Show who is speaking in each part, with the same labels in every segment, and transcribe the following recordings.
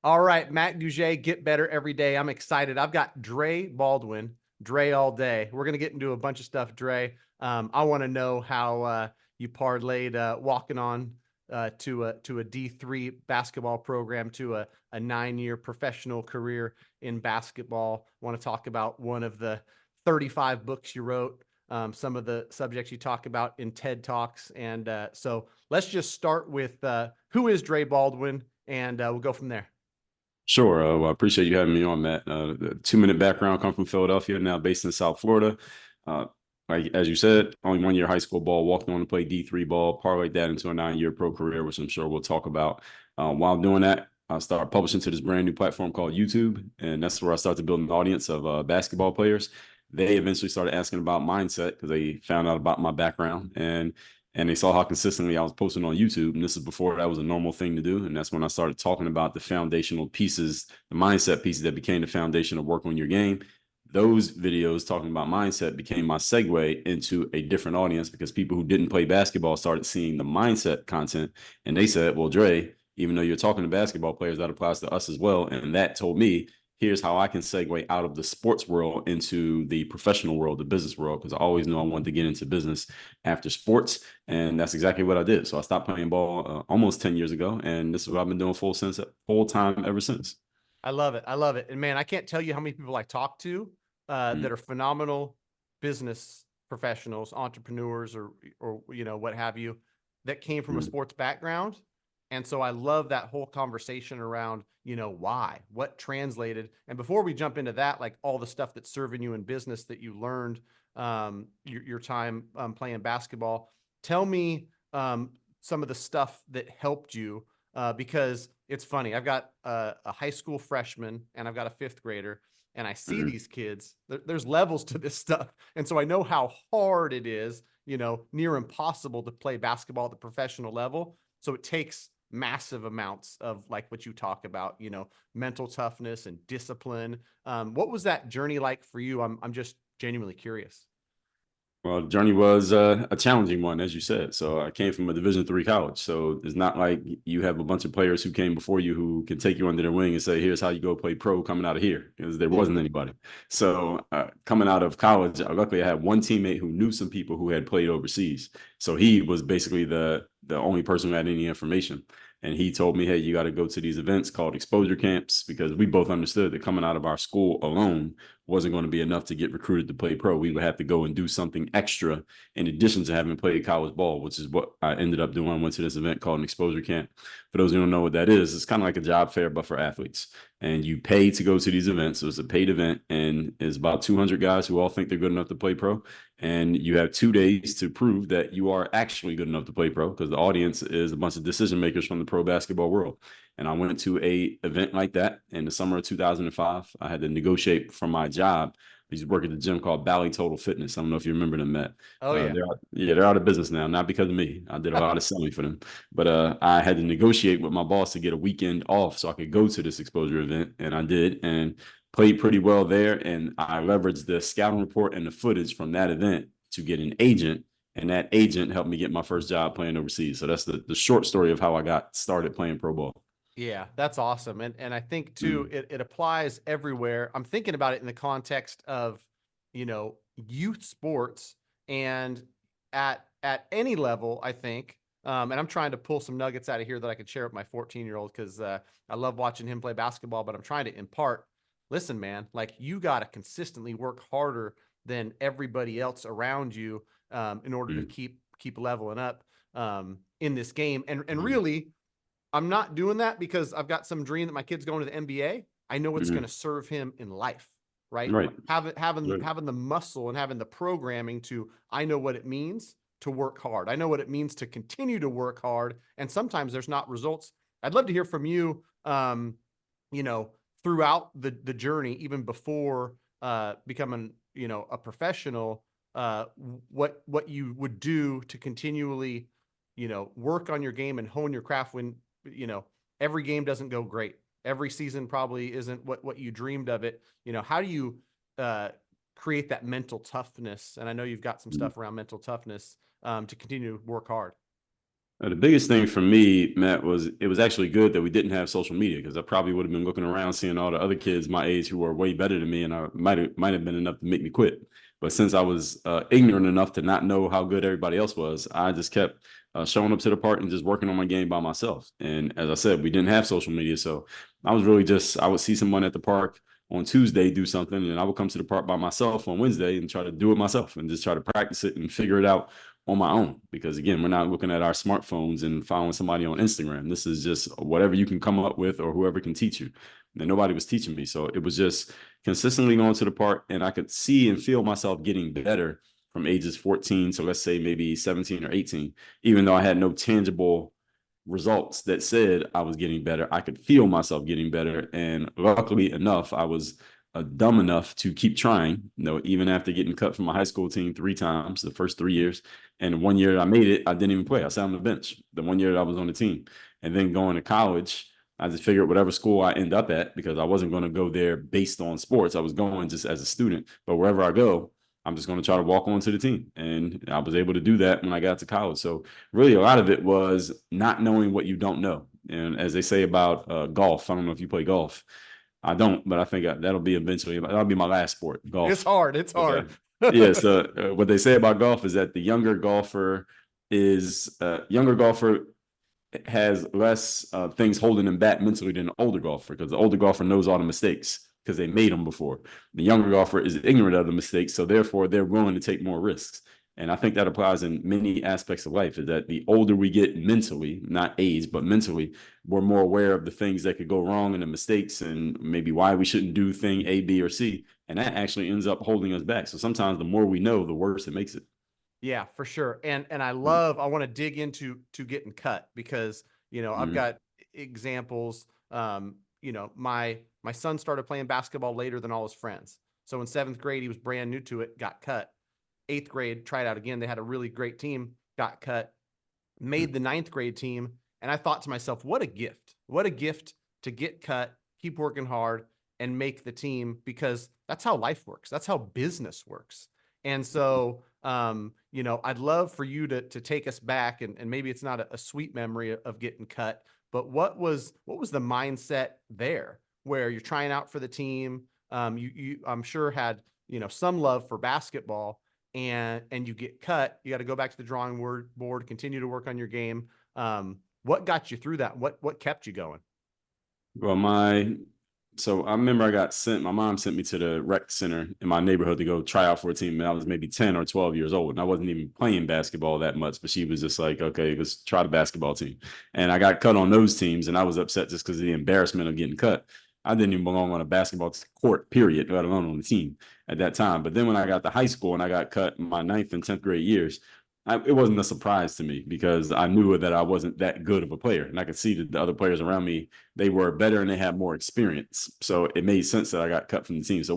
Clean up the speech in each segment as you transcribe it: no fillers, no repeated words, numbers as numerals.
Speaker 1: All right, Matt Gouge, get better every day. I'm excited. I've got Dre Baldwin, Dre all day. We're gonna get into a bunch of stuff, Dre. I want to know how you parlayed walking on to a D3 basketball program to a 9-year professional career in basketball. Want to talk about one of the 35 books you wrote, some of the subjects you talk about in TED Talks, and so let's just start with who is Dre Baldwin, and we'll go from there.
Speaker 2: Sure. Well, I appreciate you having me on, Matt. The 2 minute background, come from Philadelphia, now based in South Florida. Uh, like as you said, only 1 year high school ball, walked on to play D3 ball, parlayed that into a 9 year pro career, which I'm sure we'll talk about. While doing that, I started publishing to this brand new platform called YouTube, and that's where I started to build an audience of basketball players. They eventually started asking about mindset because they found out about my background, and they saw how consistently I was posting on YouTube. And this is before that was a normal thing to do. And that's when I started talking about the foundational pieces, the mindset pieces that became the foundation of work on your game. Those videos talking about mindset became my segue into a different audience because people who didn't play basketball started seeing the mindset content. And they said, well, Dre, even though you're talking to basketball players, that applies to us as well. And that told me, here's how I can segue out of the sports world into the professional world, the business world, because I always knew I wanted to get into business after sports. And that's exactly what I did. So I stopped playing ball almost 10 years ago. And this is what I've been doing full time ever since.
Speaker 1: I love it. I love it. And man, I can't tell you how many people I talk to that
Speaker 2: Mm,
Speaker 1: are phenomenal business professionals, entrepreneurs, or what have you, that came from a
Speaker 2: mm,
Speaker 1: sports background. And so I love that whole conversation around, why, what translated. And before we jump into that, like all the stuff that's serving you in business that you learned your time playing basketball, tell me some of the stuff that helped you because it's funny. I've got a high school freshman and I've got a fifth grader, and I see
Speaker 2: mm.
Speaker 1: these kids. There's levels to this stuff, and so I know how hard it is. Near impossible to play basketball at the professional level. So it takes massive amounts of like what you talk about. Mental toughness and discipline. What was that journey like for you? I'm just genuinely curious.
Speaker 2: Well, the journey was a challenging one, as you said. So I came from a Division III college. So it's not like you have a bunch of players who came before you who can take you under their wing and say, here's how you go play pro coming out of here, because there wasn't anybody. So coming out of college, luckily I had one teammate who knew some people who had played overseas. So he was basically the only person who had any information. And he told me, hey, you got to go to these events called exposure camps, because we both understood that coming out of our school alone wasn't going to be enough to get recruited to play pro. We would have to go and do something extra in addition to having played college ball, which is what I ended up doing. I went to this event called an exposure camp. For those who don't know what that is, it's kind of like a job fair, but for athletes. And you pay to go to these events. So it's a paid event, and it's about 200 guys who all think they're good enough to play pro. And you have 2 days to prove that you are actually good enough to play pro, because the audience is a bunch of decision makers from the pro basketball world. And I went to a event like that in the summer of 2005. I had to negotiate from my job. I used to work at the gym called Bally Total Fitness. I don't know if you remember them, Matt.
Speaker 1: Oh yeah.
Speaker 2: They're out of business now, not because of me. I did a lot of selling for them, but I had to negotiate with my boss to get a weekend off so I could go to this exposure event, and I did, and played pretty well there. And I leveraged the scouting report and the footage from that event to get an agent, and that agent helped me get my first job playing overseas. So that's the short story of how I got started playing pro ball.
Speaker 1: Yeah, that's awesome. And I think too,
Speaker 2: Mm,
Speaker 1: it applies everywhere. I'm thinking about it in the context of, youth sports and at any level, I think. And I'm trying to pull some nuggets out of here that I could share with my 14-year-old because I love watching him play basketball, but I'm trying to impart, listen, man, like you got to consistently work harder than everybody else around you in order to
Speaker 2: mm,
Speaker 1: keep leveling up in this game. And
Speaker 2: mm,
Speaker 1: really, I'm not doing that because I've got some dream that my kid's going to the NBA. I know it's going to
Speaker 2: mm.
Speaker 1: serve him in life, right?
Speaker 2: Right. Right.
Speaker 1: Having the muscle and having the programming to, I know what it means to work hard. I know what it means to continue to work hard. And sometimes there's not results. I'd love to hear from you, you know, throughout the journey, even before becoming, a professional, what you would do to continually, work on your game and hone your craft when you know every game doesn't go great, every season probably isn't what you dreamed of it. How do you uh create that mental toughness? And I know you've got some
Speaker 2: Mm.
Speaker 1: stuff around mental toughness to continue to work hard.
Speaker 2: The biggest thing for me, Matt, was it was actually good that we didn't have social media, because I probably would have been looking around seeing all the other kids my age who were way better than me, and I might have been enough to make me quit. But since I was ignorant enough to not know how good everybody else was, I just kept showing up to the park and just working on my game by myself. And as I said, we didn't have social media, so I was really just I would see someone at the park on Tuesday do something, and I would come to the park by myself on Wednesday and try to do it myself and just try to practice it and figure it out on my own. Because again, we're not looking at our smartphones and following somebody on Instagram. This is just whatever you can come up with or whoever can teach you. And nobody was teaching me. So it was just consistently going to the park, and I could see and feel myself getting better from ages 14 to, let's say, maybe 17 or 18, even though I had no tangible results that said I was getting better. I could feel myself getting better. And luckily enough, I was dumb enough to keep trying, even after getting cut from my high school team 3 times the first 3 years. And 1 year that I made it, I didn't even play. I sat on the bench the 1 year that I was on the team. And then going to college, I just figured whatever school I end up at, because I wasn't going to go there based on sports. I was going just as a student. But wherever I go, I'm just going to try to walk onto the team. And I was able to do that when I got to college. So really a lot of it was not knowing what you don't know. And as they say about golf, I don't know if you play golf. I don't, but I think that'll be my last sport, golf.
Speaker 1: It's hard. It's
Speaker 2: But,
Speaker 1: hard.
Speaker 2: yeah. So what they say about golf is that the younger golfer has less things holding him back mentally than the older golfer, because the older golfer knows all the mistakes because they made them before. The younger golfer is ignorant of the mistakes, so therefore they're willing to take more risks. And I think that applies in many aspects of life, is that the older we get mentally, not age, but mentally, we're more aware of the things that could go wrong and the mistakes and maybe why we shouldn't do thing A, B, or C. And that actually ends up holding us back. So sometimes the more we know, the worse it makes it.
Speaker 1: Yeah, for sure. And I want to dig into getting cut, because, I've
Speaker 2: Mm-hmm.
Speaker 1: got examples. My son started playing basketball later than all his friends. So in 7th grade, he was brand new to it, got cut. 8th grade, tried out again. They had a really great team, got cut, made the 9th grade team. And I thought to myself, what a gift. What a gift to get cut, keep working hard, and make the team, because that's how life works. That's how business works. And so, I'd love for you to take us back, and maybe it's not a sweet memory of getting cut, but what was the mindset there, where you're trying out for the team? You I'm sure had, some love for basketball, and you get cut. You got to go back to the drawing board, continue to work on your game. What got you through that? What kept you going?
Speaker 2: Well, so I remember my mom sent me to the rec center in my neighborhood to go try out for a team. And I was maybe 10 or 12 years old. And I wasn't even playing basketball that much, but she was just like, okay, let's try the basketball team. And I got cut on those teams, and I was upset just because of the embarrassment of getting cut. I didn't even belong on a basketball court, period, let alone on the team at that time. But then when I got to high school and I got cut in my 9th and 10th grade years, it wasn't a surprise to me, because I knew that I wasn't that good of a player. And I could see that the other players around me, they were better and they had more experience. So it made sense that I got cut from the team. So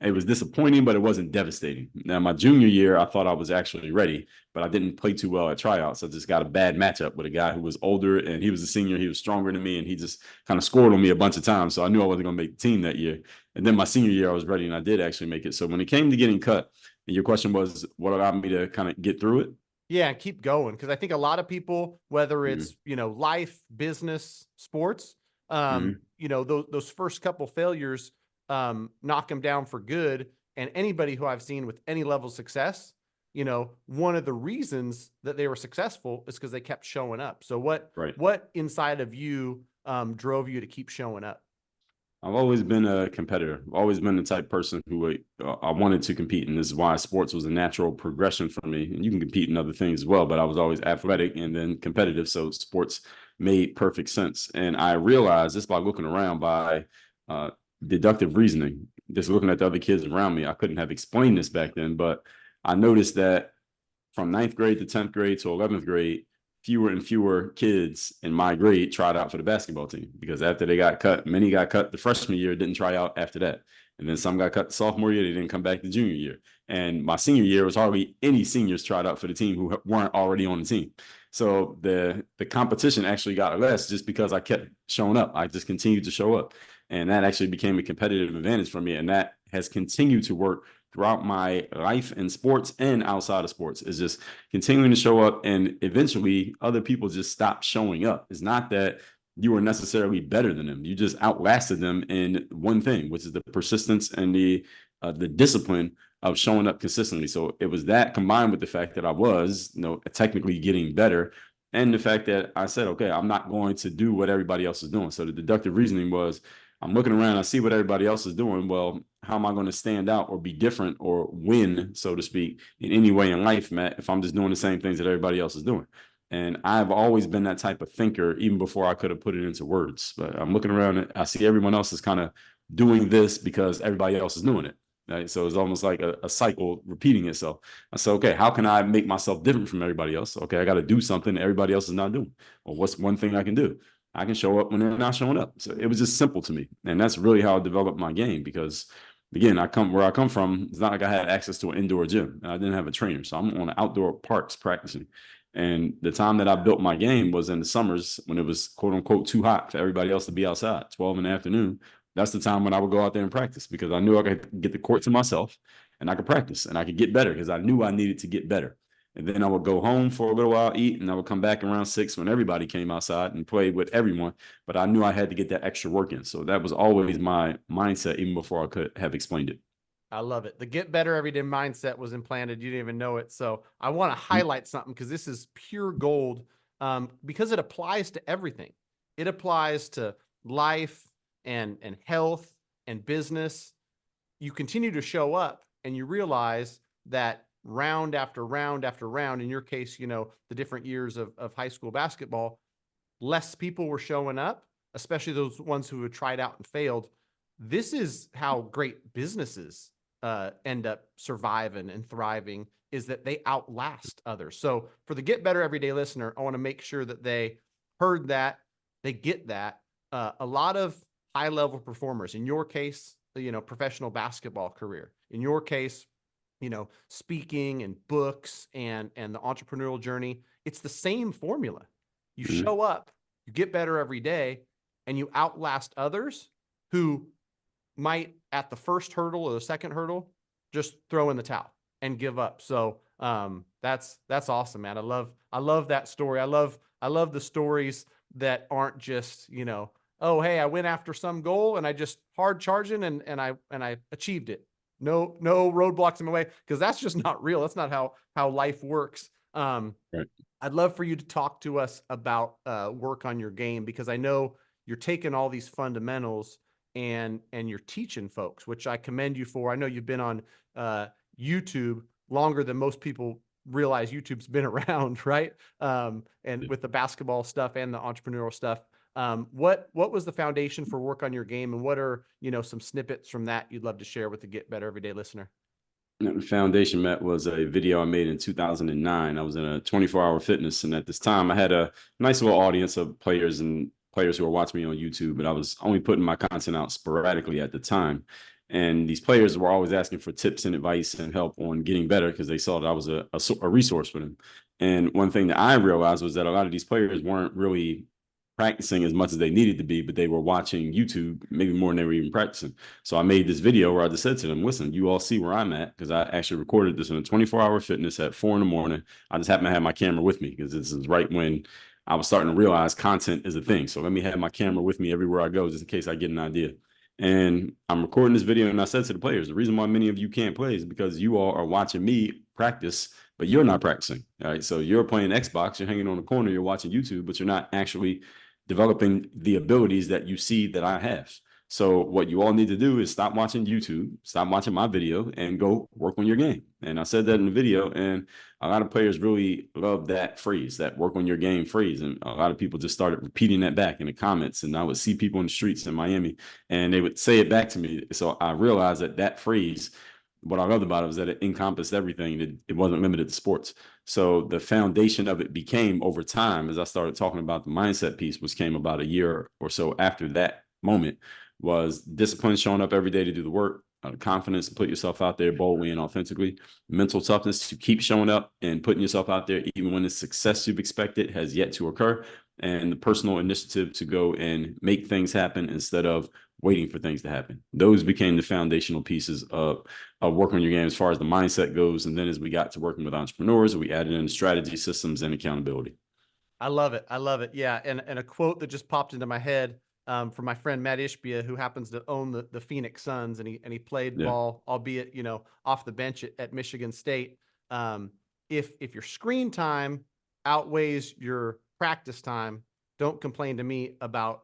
Speaker 2: it was disappointing, but it wasn't devastating. Now, my junior year, I thought I was actually ready, but I didn't play too well at tryouts. I just got a bad matchup with a guy who was older, and he was a senior. He was stronger than me, and he just kind of scored on me a bunch of times. So I knew I wasn't going to make the team that year. And then my senior year, I was ready, and I did actually make it. So when it came to getting cut, and your question was what allowed me to kind of get through it?
Speaker 1: Yeah, and keep going, because I think a lot of people, whether
Speaker 2: Mm-hmm.
Speaker 1: it's life, business, sports,
Speaker 2: Mm-hmm.
Speaker 1: those first couple failures knock them down for good. And anybody who I've seen with any level of success, one of the reasons that they were successful is because they kept showing up. So
Speaker 2: Right.
Speaker 1: what inside of you drove you to keep showing up?
Speaker 2: I've always been a competitor. I've always been the type of person who I wanted to compete, and this is why sports was a natural progression for me. And you can compete in other things as well, but I was always athletic and then competitive, so sports made perfect sense. And I realized just by looking around, by uh, deductive reasoning, just looking at the other kids around me, I couldn't have explained this back then, but I noticed that from 9th grade to 10th grade to 11th grade, fewer and fewer kids in my grade tried out for the basketball team, because after they got cut, many got cut the freshman year, didn't try out after that. And then some got cut the sophomore year, they didn't come back the junior year. And my senior year was hardly any seniors tried out for the team who weren't already on the team. So the competition actually got less just because I kept showing up. I just continued to show up. And that actually became a competitive advantage for me. And that has continued to work throughout my life in sports and outside of sports, is just continuing to show up, and eventually other people just stop showing up. It's not that you were necessarily better than them. You just outlasted them in one thing, which is the persistence and the discipline of showing up consistently. So it was that combined with the fact that I was, technically getting better, and the fact that I said, okay, I'm not going to do what everybody else is doing. So the deductive reasoning was, I'm looking around, I see what everybody else is doing. Well, how am I going to stand out or be different or win, so to speak, in any way in life, Matt, if I'm just doing the same things that everybody else is doing? And I've always been that type of thinker, even before I could have put it into words. But I'm looking around and I see everyone else is kind of doing this because everybody else is doing it. Right? So it's almost like a cycle repeating itself. I said, okay, how can I make myself different from everybody else? Okay, I got to do something that everybody else is not doing. Well, what's one thing I can do? I can show up when they're not showing up. So it was just simple to me. And that's really how I developed my game, because again, where I come from, it's not like I had access to an indoor gym. I didn't have a trainer. So I'm on the outdoor parks practicing. And the time that I built my game was in the summers when it was quote unquote too hot for everybody else to be outside, 12 in the afternoon. That's the time when I would go out there and practice, because I knew I could get the court to myself and I could practice and I could get better, because I knew I needed to get better. And then I would go home for a little while, eat, and I would come back around 6 when everybody came outside and played with everyone. But I knew I had to get that extra work in. So that was always my mindset, even before I could have explained it.
Speaker 1: I love it. The get better every day mindset was implanted. You didn't even know it. So I want to highlight something, because this is pure gold, because it applies to everything. It applies to life and health and business. You continue to show up and you realize that round after round after round, in your case, the different years of high school basketball, less people were showing up, especially those ones who had tried out and failed. This is how great businesses end up surviving and thriving, is that they outlast others. So for the Get Better Everyday listener, I want to make sure that they heard that, they get that. A lot of high-level performers, in your case, professional basketball career, in your case, speaking and books and the entrepreneurial journey, it's the same formula. You show up, you get better every day, and you outlast others who might, at the first hurdle or the second hurdle, just throw in the towel and give up. So that's awesome, man. I love that story. I love the stories that aren't just, oh, hey, I went after some goal and I just hard charging and I achieved it. No roadblocks in my way, because that's just not real. That's not how life works.
Speaker 2: Right.
Speaker 1: I'd love for you to talk to us about work on your game, because I know you're taking all these fundamentals and you're teaching folks, which I commend you for. I know you've been on YouTube longer than most people realize YouTube's been around, right? And with the basketball stuff and the entrepreneurial stuff. What was the foundation for work on your game, and what are, some snippets from that you'd love to share with the Get Better Everyday listener?
Speaker 2: The foundation, Matt, was a video I made in 2009. I was in a 24-hour fitness, and at this time I had a nice little audience of players who were watching me on YouTube, but I was only putting my content out sporadically at the time. And these players were always asking for tips and advice and help on getting better, because they saw that I was a resource for them. And one thing that I realized was that a lot of these players weren't really practicing as much as they needed to be, but they were watching YouTube maybe more than they were even practicing. So I made this video where I just said to them, listen, you all see where I'm at, because I actually recorded this in a 24-hour fitness at 4 a.m. I just happened to have my camera with me, because this is right when I was starting to realize content is a thing. So let me have my camera with me everywhere I go, just in case I get an idea. And I'm recording this video, and I said to the players, the reason why many of you can't play is because you all are watching me practice, but you're not practicing. All right. So you're playing Xbox, you're hanging on the corner, you're watching YouTube, but you're not actually developing the abilities that you see that I have. So what you all need to do is stop watching YouTube, stop watching my video, and go work on your game. And I said that in the video, and a lot of players really love that phrase, that work on your game phrase. And a lot of people just started repeating that back in the comments. And I would see people in the streets in Miami, and they would say it back to me. So I realized that phrase, what I loved about it was that it encompassed everything. It wasn't limited to sports. So the foundation of it became, over time, as I started talking about the mindset piece, which came about a year or so after that moment, was discipline, showing up every day to do the work, confidence to put yourself out there boldly and authentically, mental toughness to keep showing up and putting yourself out there even when the success you've expected has yet to occur, and the personal initiative to go and make things happen instead of waiting for things to happen. Those became the foundational pieces of working on your game as far as the mindset goes. And then as we got to working with entrepreneurs, we added in strategy, systems, and accountability.
Speaker 1: I love it. I love it. Yeah. And a quote that just popped into my head from my friend Matt Ishbia, who happens to own the Phoenix Suns, and he played
Speaker 2: Yeah.
Speaker 1: ball, albeit, you know, off the bench at Michigan State. Um, if your screen time outweighs your practice time, don't complain to me about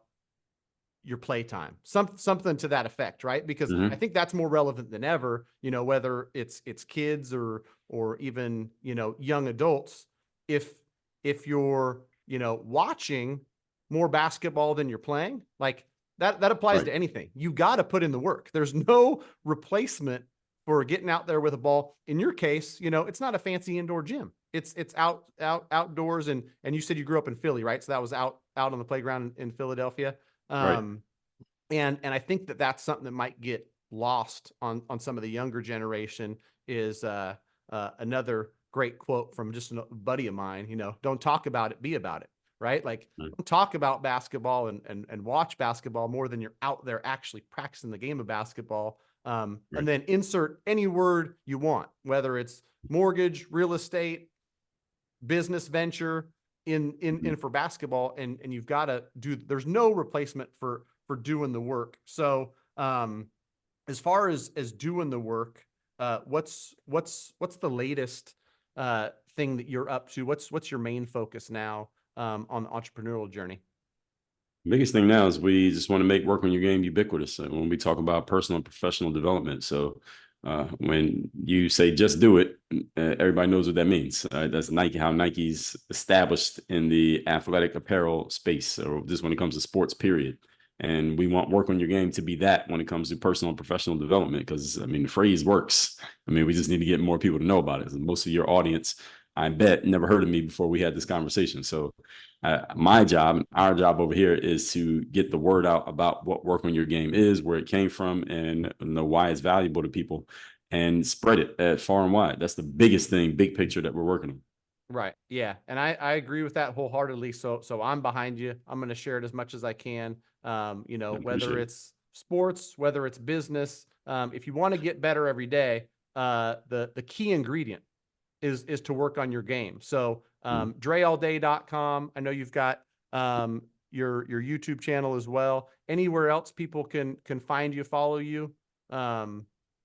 Speaker 1: your play time, something to that effect, right? Because I
Speaker 2: Mm-hmm.
Speaker 1: think that's more relevant than ever, you know, whether it's kids or even, you know, young adults. If you're, you know, watching more basketball than you're playing, like that applies
Speaker 2: Right.
Speaker 1: to anything. You got to put in the work. There's no replacement for getting out there with a ball. In your case, you know, it's not a fancy indoor gym. It's outdoors, and you said you grew up in Philly, right? So that was out on the playground in Philadelphia.
Speaker 2: Right.
Speaker 1: Um, and I think that that's something that might get lost on some of the younger generation is another great quote from just a buddy of mine. You know, don't talk about it, be about it, right? Like,
Speaker 2: Right.
Speaker 1: don't talk about basketball and watch basketball more than you're out there actually practicing the game of basketball. And
Speaker 2: Right.
Speaker 1: then insert any word you want, whether it's mortgage, real estate, business venture in for basketball, and you've got to do. There's no replacement for doing the work. So as far as doing the work, what's the latest thing that you're up to? What's your main focus now on the entrepreneurial journey?
Speaker 2: Biggest thing now is we just want to make work on your game ubiquitous. So when we talk about personal and professional development, so when you say just do it, everybody knows what that means. That's Nike, how Nike's established in the athletic apparel space, or just when it comes to sports, period. And we want work on your game to be that when it comes to personal and professional development, because I mean, the phrase works. I mean, we just need to get more people to know about it. And most of your audience, I bet, never heard of me before we had this conversation. So my job, our job over here is to get the word out about what work on your game is, where it came from, and know why it's valuable to people, and spread it far and wide. That's the biggest thing, big picture that we're working on.
Speaker 1: Right. Yeah. And I agree with that wholeheartedly. So I'm behind you. I'm going to share it as much as I can. You know,
Speaker 2: I
Speaker 1: whether
Speaker 2: appreciate it.
Speaker 1: it's sports, whether it's business, if you want to get better every day, the key ingredient is to work on your game. So
Speaker 2: Mhm.
Speaker 1: dreallday.com. I know you've got your YouTube channel as well. Anywhere else people can find you, follow you.
Speaker 2: Yeah,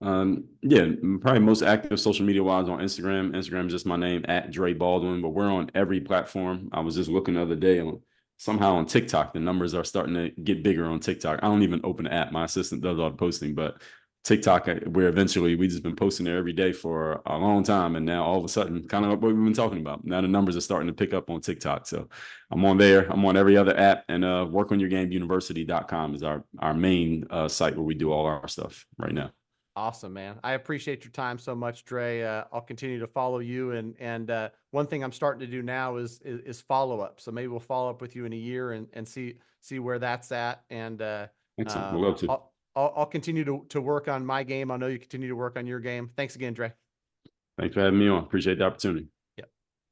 Speaker 2: probably most active social media wise on Instagram. Instagram is just my name at Dre Baldwin, but we're on every platform. I was just looking the other day on somehow on TikTok, the numbers are starting to get bigger on TikTok. I don't even open the app. My assistant does all the posting, but TikTok, where eventually we just been posting there every day for a long time. And now all of a sudden, kind of like what we've been talking about. Now the numbers are starting to pick up on TikTok. So I'm on there. I'm on every other app, and workonyourgameuniversity.com is our main site where we do all our stuff right now.
Speaker 1: Awesome, man. I appreciate your time so much, Dre. I'll continue to follow you, and one thing I'm starting to do now is follow up. So maybe we'll follow up with you in a year and see where that's at. And
Speaker 2: Excellent. We'd love to.
Speaker 1: I'll continue to work on my game. I know you continue to work on your game. Thanks again, Dre.
Speaker 2: Thanks for having me on. Appreciate the opportunity.